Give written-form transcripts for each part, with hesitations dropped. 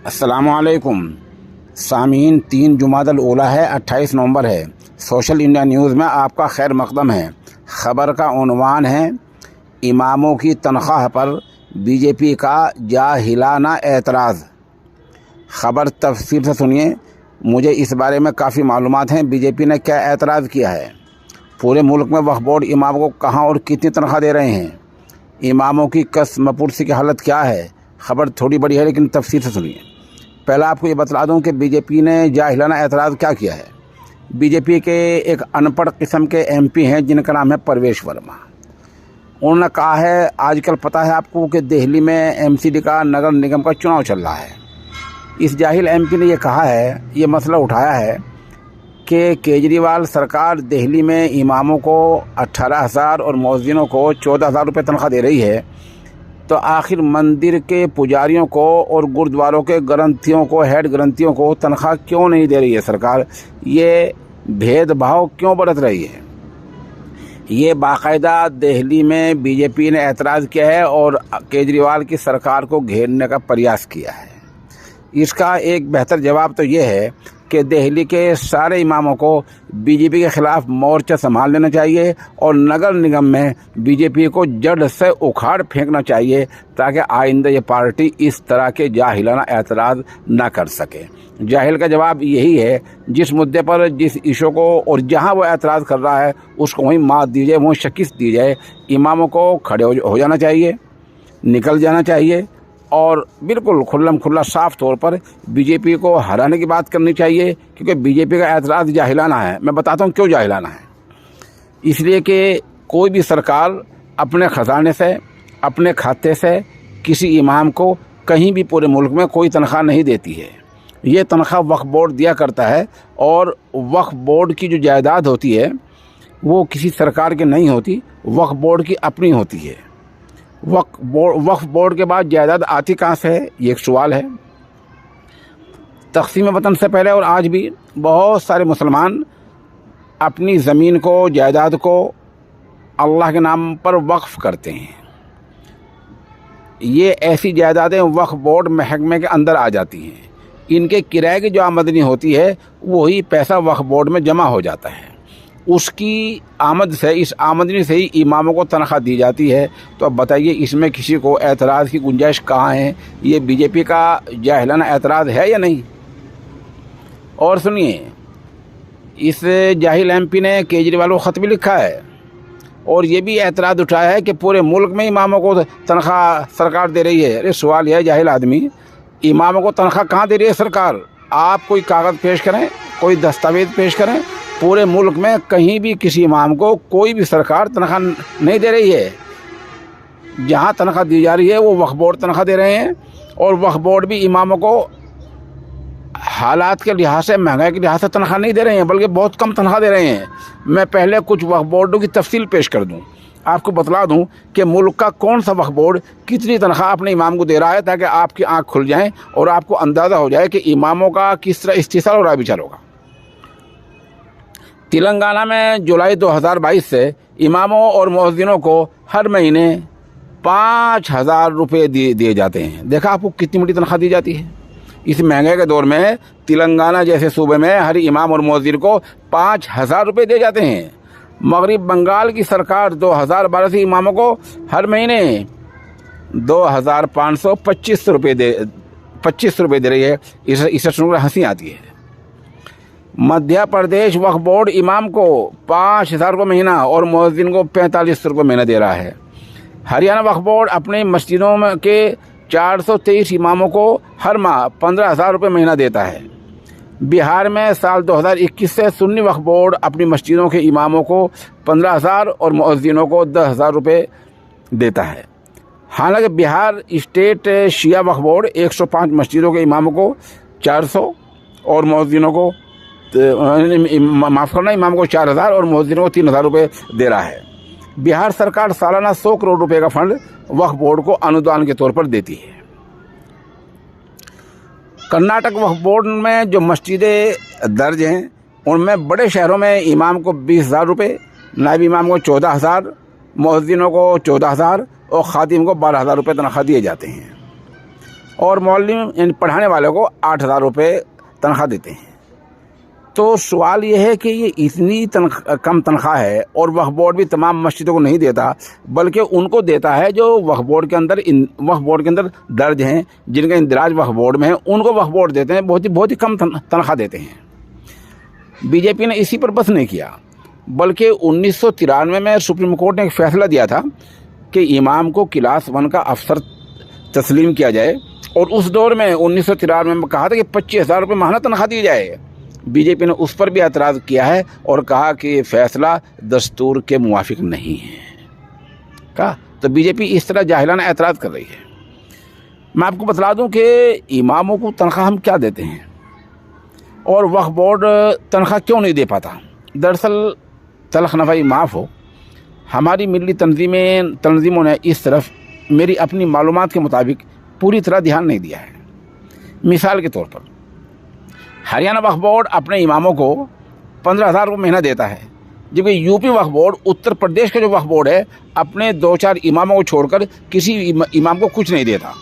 السلام علیکم سامعین، 3 جمادی الاولیٰ ہے، 28 نومبر ہے۔ سوشل انڈیا نیوز میں آپ کا خیر مقدم ہے۔ خبر کا عنوان ہے اماموں کی تنخواہ پر بی جے پی کا جاہلانہ اعتراض۔ خبر تفصیل سے سنیے، مجھے اس بارے میں کافی معلومات ہیں۔ بی جے پی نے کیا اعتراض کیا ہے؟ پورے ملک میں وقف بورڈ اماموں کو کہاں اور کتنی تنخواہ دے رہے ہیں؟ اماموں کی قسم پرسی کی حالت کیا ہے؟ خبر تھوڑی بڑی ہے لیکن تفصیل سے سنیے۔ پہلا آپ کو یہ بتلا دوں کہ بی جے پی نے جاہلانہ اعتراض کیا کیا ہے۔ بی جے پی کے ایک ان پڑھ قسم کے ایم پی ہیں جن کا نام ہے پرویش ورما۔ انہوں نے کہا ہے، آج کل پتہ ہے آپ کو کہ دہلی میں ایم سی ڈی کا نگر نگم کا چناؤ چل رہا ہے۔ اس جاہل ایم پی نے یہ کہا ہے، یہ مسئلہ اٹھایا ہے کہ کیجریوال سرکار دہلی میں اماموں کو 18,000 اور مؤذنوں کو 14,000 روپے تنخواہ دے رہی ہے، تو آخر مندر کے پجاریوں کو اور گردواروں کے گرنتھیوں کو، ہیڈ گرنتھیوں کو تنخواہ کیوں نہیں دے رہی ہے سرکار؟ یہ بھید بھاؤ کیوں برت رہی ہے؟ یہ باقاعدہ دہلی میں بی جے پی نے اعتراض کیا ہے اور کیجریوال کی سرکار کو گھیرنے کا پریاس کیا ہے۔ اس کا ایک بہتر جواب تو یہ ہے کہ دہلی کے سارے اماموں کو بی جے پی کے خلاف مورچہ سنبھال لینا چاہیے اور نگر نگم میں بی جے پی کو جڑ سے اکھاڑ پھینکنا چاہیے تاکہ آئندہ یہ پارٹی اس طرح کے جاہلانہ اعتراض نہ کر سکے۔ جاہل کا جواب یہی ہے، جس مدعے پر، جس ایشو کو اور جہاں وہ اعتراض کر رہا ہے اس کو وہیں مات دی جائے، وہیں شکست دی جائے۔ اماموں کو کھڑے ہو جانا چاہیے، نکل جانا چاہیے اور بالکل کھلم کھلا صاف طور پر بی جے پی کو ہرانے کی بات کرنی چاہیے، کیونکہ بی جے پی کا اعتراض جاہلانہ ہے۔ میں بتاتا ہوں کیوں جاہلانہ ہے۔ اس لیے کہ کوئی بھی سرکار اپنے خزانے سے، اپنے کھاتے سے کسی امام کو کہیں بھی پورے ملک میں کوئی تنخواہ نہیں دیتی ہے۔ یہ تنخواہ وقف بورڈ دیا کرتا ہے، اور وقف بورڈ کی جو جائیداد ہوتی ہے وہ کسی سرکار کی نہیں ہوتی، وقف بورڈ کی اپنی ہوتی ہے۔ وقف بورڈ کے بعد جائیداد آتی کہاں سے ہے؟ یہ ایک سوال ہے۔ تقسیم وطن سے پہلے اور آج بھی بہت سارے مسلمان اپنی زمین کو، جائیداد کو اللہ کے نام پر وقف کرتے ہیں۔ یہ ایسی جائیدادیں وقف بورڈ محکمے کے اندر آ جاتی ہیں۔ ان کے کرائے کی جو آمدنی ہوتی ہے وہی پیسہ وقف بورڈ میں جمع ہو جاتا ہے۔ اس کی آمد سے، اس آمدنی سے ہی اماموں کو تنخواہ دی جاتی ہے۔ تو اب بتائیے اس میں کسی کو اعتراض کی گنجائش کہاں ہے؟ یہ بی جے پی کا جاہلانہ اعتراض ہے یا نہیں؟ اور سنیے، اس جاہل ایم پی نے کیجریوال کو خط بھی لکھا ہے اور یہ بھی اعتراض اٹھایا ہے کہ پورے ملک میں اماموں کو تنخواہ سرکار دے رہی ہے۔ ارے سوال یہ ہے، جاہل آدمی، اماموں کو تنخواہ کہاں دے رہی ہے سرکار؟ آپ کوئی کاغذ پیش کریں، کوئی دستاویز پیش کریں۔ پورے ملک میں کہیں بھی کسی امام کو کوئی بھی سرکار تنخواہ نہیں دے رہی ہے۔ جہاں تنخواہ دی جا رہی ہے وہ وقف بورڈ تنخواہ دے رہے ہیں، اور وقف بورڈ بھی اماموں کو حالات کے لحاظ سے، مہنگائی کے لحاظ سے تنخواہ نہیں دے رہے ہیں، بلکہ بہت کم تنخواہ دے رہے ہیں۔ میں پہلے کچھ وقف بورڈوں کی تفصیل پیش کر دوں، آپ کو بتلا دوں کہ ملک کا کون سا وقف بورڈ کتنی تنخواہ اپنے امام کو دے رہا ہے، تاکہ آپ کی آنکھ کھل جائیں اور آپ کو اندازہ ہو جائے کہ اماموں کا کس طرح استحصال اور رائے ہوگا۔ تلنگانہ میں جولائی 2022 سے اماموں اور مؤذنوں کو ہر مہینے 5,000 روپے دیے جاتے ہیں۔ دیکھا آپ کو کتنی بڑی تنخواہ دی جاتی ہے؟ اس مہنگائی کے دور میں تلنگانہ جیسے صوبے میں ہر امام اور مؤذن کو 5,000 روپے دیے جاتے ہیں۔ مغرب بنگال کی سرکار 2012 سے اماموں کو ہر مہینے 2,525 روپے دے رہی ہے۔ اسے سن کر ہنسی آتی ہے۔ مدھیہ پردیش وقف بورڈ امام کو 5,000 روپے مہینہ اور مؤذن کو 45 روپے مہینہ دے رہا ہے۔ ہریانہ وقف بورڈ اپنی مسجدوں کے 423 اماموں کو ہر ماہ 15,000 روپے مہینہ دیتا ہے۔ بہار میں سال 2021 سے سنی وقف بورڈ اپنی مسجدوں کے اماموں کو 15,000 اور مؤذنوں کو 10,000 روپے دیتا ہے۔ حالانکہ بہار اسٹیٹ شیعہ وقف بورڈ 105 مسجدوں کے اماموں کو 400 اور مؤذنوں کو امام کو 4,000 اور مؤذنوں کو 3,000 روپے دے رہا ہے۔ بہار سرکار سالانہ 100 کروڑ روپے کا فنڈ وقف بورڈ کو انودان کے طور پر دیتی ہے۔ کرناٹک وقف بورڈ میں جو مسجدیں درج ہیں ان میں بڑے شہروں میں امام کو 20,000 روپے، نائب امام کو 14,000، مؤذنوں کو 14,000 اور خادم کو 12,000 روپے تنخواہ دیے جاتے ہیں۔ और मौलवी यानी पढ़ाने वालों को 8,000 रुपये तनख्वाह देते हैं। तो सवाल ये है कि ये इतनी कम तनख्वाह है और वक्फ बोर्ड भी तमाम मस्जिदों को नहीं देता, बल्कि उनको देता है जो वक्फ बोर्ड के अंदर दर्ज हैं, जिनका इंदराज वक्फ बोर्ड में है, उनको वक्फ बोर्ड देते हैं, बहुत ही कम तनख्वाह देते हैं। बीजेपी ने इसी पर बस नहीं किया, बल्कि 1993 में सुप्रीम कोर्ट ने एक फैसला दिया था कि इमाम को क्लास 1 का अफसर तस्लीम किया जाए, और उस दौर में 1993 में कहा था कि 25,000 रुपये महीना तनख्वाह दी जाए। बीजेपी ने उस पर भी एतराज़ किया है और कहा कि ये फैसला दस्तूर के मुवाफिक नहीं है। तो बीजेपी इस तरह जाहिलाना एतराज़ कर रही है। मैं आपको बतला दूं कि इमामों को तनख्वाह हम क्या देते हैं और वक्फ बोर्ड तनख्वाह क्यों नहीं दे पाता। दरअसल तलख नफ़ाई माफ़ हो, हमारी मिली तंजीमों ने इस तरफ मेरी अपनी मालूमात के मुताबिक पूरी तरह ध्यान नहीं दिया है। मिसाल के तौर पर हरियाणा वक्फ बोर्ड अपने इमामों को 15,000 रुपये महीना देता है, जबकि यूपी वक्फ बोर्ड, उत्तर प्रदेश का जो वक्फ बोर्ड है, अपने 2-4 इमामों को छोड़कर किसी इमाम को कुछ नहीं देता।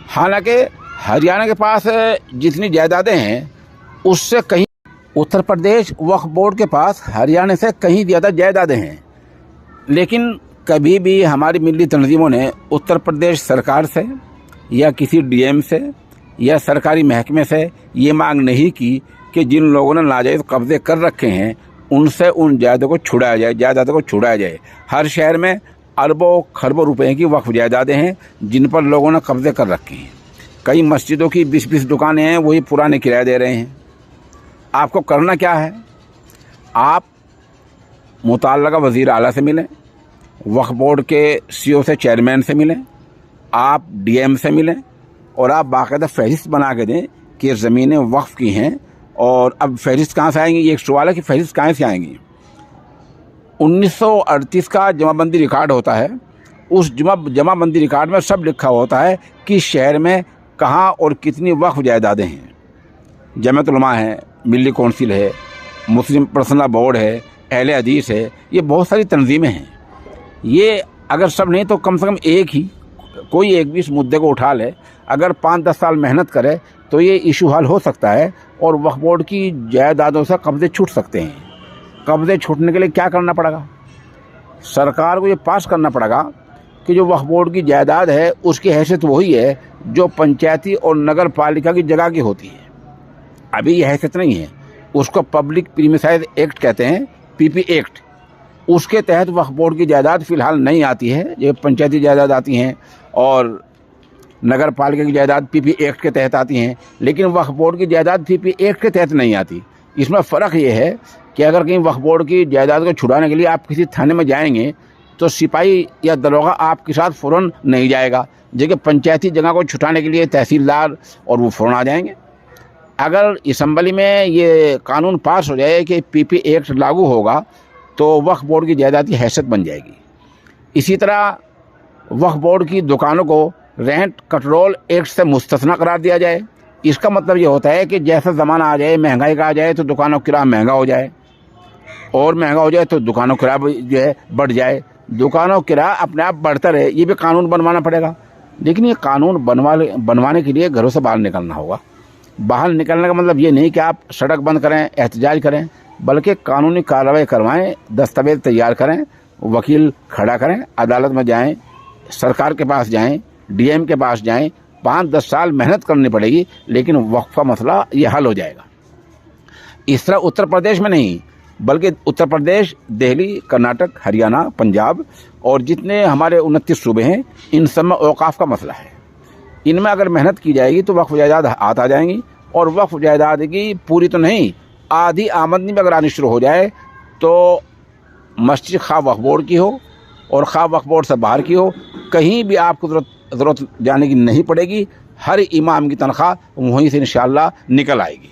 हालांकि हरियाणा के पास जितनी जायदादें हैं उससे कहीं, उत्तर प्रदेश वक्फ बोर्ड के पास हरियाणा से कहीं ज़्यादा जायदादें हैं, लेकिन कभी भी हमारी मिली तंजीमों ने उत्तर प्रदेश सरकार से या किसी डीएम से या सरकारी महकमे से ये मांग नहीं की कि जिन लोगों ने नाजायज़ कब्ज़े कर रखे हैं उनसे उन जायदादों को छुड़ाया जाए। हर शहर में अरबों खरबों रुपए की वक्फ जायदादें हैं जिन पर लोगों ने कब्ज़े कर रखे हैं। कई मस्जिदों की 20-20 दुकानें हैं, वही पुराने किराए दे रहे हैं। आपको करना क्या है, आप मुतल्लिक़ा वज़ीर आला से मिलें, वक्फ बोर्ड के सीईओ से, चेयरमैन से मिलें, आप डीएम से मिलें और आप बाकायदा फहरिस्त बना के दें कि ज़मीनें वक्फ की हैं। और अब फहरिस्त कहाँ से आएंगी, ये एक सवाल है कि फहरिस्त कहाँ से आएंगी। 1938 का जमाबंदी रिकॉर्ड होता है, उस जमाबंदी रिकॉर्ड में सब लिखा होता है कि शहर में कहाँ और कितनी वक्फ जायदादें हैं। जमात उलमा है, मिली कौंसिल है, मुस्लिम पर्सनल बोर्ड है, अहले हदीस है, ये बहुत सारी तंजीमें हैं। ये अगर सब नहीं तो कम से कम कोई एक भी इस मुद्दे को उठा ले, अगर 5-10 साल मेहनत करे तो ये इशू हल हो सकता है और वक्फ बोर्ड की जायदादों से कब्ज़े छूट सकते हैं। कब्ज़े छूटने के लिए क्या करना पड़ेगा, सरकार को ये पास करना पड़ेगा कि जो वक्फ बोर्ड की जायदाद है उसकी हैसियत वही है जो पंचायती और नगर पालिका की जगह की होती है। अभी ये हैसियत नहीं है, उसको पब्लिक प्रीमिसाइज एक्ट कहते हैं, पीपी एक्ट। उसके तहत वक्फ बोर्ड की जायदाद फ़िलहाल नहीं आती है, ये पंचायती जायदाद आती हैं और नगर पालिका की जायदाद पीपी एक्ट के तहत आती हैं, लेकिन वक्फ बोर्ड की जायदाद पीपी एक्ट के तहत नहीं आती। इसमें फ़र्क ये है कि अगर कहीं वक्फ बोर्ड की जायदाद को छुड़ाने के लिए आप किसी थाने में जाएंगे तो सिपाही या दरोगा आपके साथ फ़ौरन नहीं जाएगा, जबकि पंचायती जगह को छुटाने के लिए तहसीलदार और वो फ़ौरन आ जाएंगे। अगर असम्बली में ये कानून पास हो जाए कि पीपी एक्ट लागू होगा तो वक्फ बोर्ड की जायदाद की हैसियत बन जाएगी। इसी तरह वक्फ बोर्ड की दुकानों को रेंट कंट्रोल एक्ट से मुस्तस्ना करार दिया जाए। इसका मतलब ये होता है कि जैसा ज़माना आ जाए, महंगाई का आ जाए तो दुकानों का किराया महंगा हो जाए, और महंगा हो जाए तो दुकानों का किराया जो है बढ़ जाए। दुकानों का किराया अपने आप बढ़ता रहे, ये भी कानून बनवाना पड़ेगा। लेकिन ये कानून बनवाने के लिए घरों से बाहर निकलना होगा। बाहर निकलने का मतलब ये नहीं कि आप सड़क बंद करें, एहतजाज करें, बल्कि कानूनी कार्रवाई करवाएं, दस्तावेज तैयार करें, वकील खड़ा करें, अदालत में जाएं, सरकार के पास जाएं, डीएम के पास जाएं। 5-10 साल मेहनत करनी पड़ेगी, लेकिन वक्फ का मसला ये हल हो जाएगा। इस तरह उत्तर प्रदेश में नहीं, बल्कि उत्तर प्रदेश, दिल्ली, कर्नाटक, हरियाणा, पंजाब और जितने हमारे 29 सूबे हैं, इन सब में औकाफ का मसला है। इनमें अगर मेहनत की जाएगी तो वक्फ जायदाद आ जाएंगी, और वक्फ जायदाद की पूरी तो नहीं, आधी आमदनी में अगर आनी शुरू हो जाए तो मस्जिद खा वक्फ बोर्ड की हो और खा वक्फ बोर्ड से बाहर की हो, कहीं भी आपको ज़रूरत जाने की नहीं पड़ेगी। हर इमाम की तनख्वाह वहीं से इंशाअल्लाह निकल आएगी।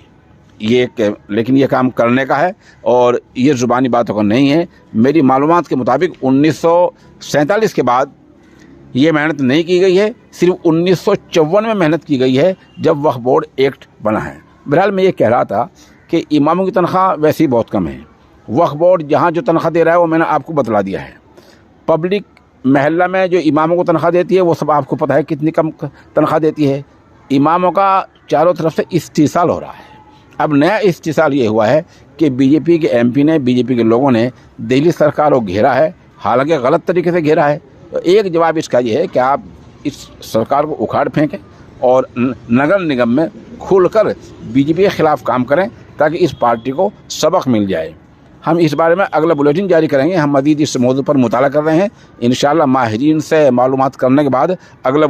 लेकिन ये काम करने का है और ये ज़ुबानी बातों का नहीं है। मेरी मालूमात के मुताबिक 1947 के बाद ये मेहनत नहीं की गई है, सिर्फ 1954 में मेहनत की गई है जब वक्फ बोर्ड एक्ट बना है। बहरहाल मैं ये कह रहा था कि इमामों की तनख्वाह वैसे ही बहुत कम है। वक्फ बोर्ड जहाँ जो तनख्वाह दे रहा है वो मैंने आपको बतला दिया है। पब्लिक महल्ला में जो इमामों को तनख्वाह देती है वो सब आपको पता है कितनी कम तनख्वाह देती है। इमामों का चारों तरफ से इस्तीसाल हो रहा है। अब नया इस्तीसाल ये हुआ है कि बीजेपी के एमपी ने, बीजेपी के लोगों ने दिल्ली सरकार को घेरा है, हालांकि गलत तरीके से घेरा है। तो एक जवाब इसका ये है कि आप इस सरकार को उखाड़ फेंकें और नगर निगम में खुलकर बीजेपी के खिलाफ काम करें, ताकि इस पार्टी को सबक मिल जाए। हम इस बारे में अगला बुलेटिन जारी करेंगे। हम मज़ीद इस मौजू पर मुताला कर रहे हैं। इंशाअल्लाह माहिरीन से मालूमात करने के बाद अगला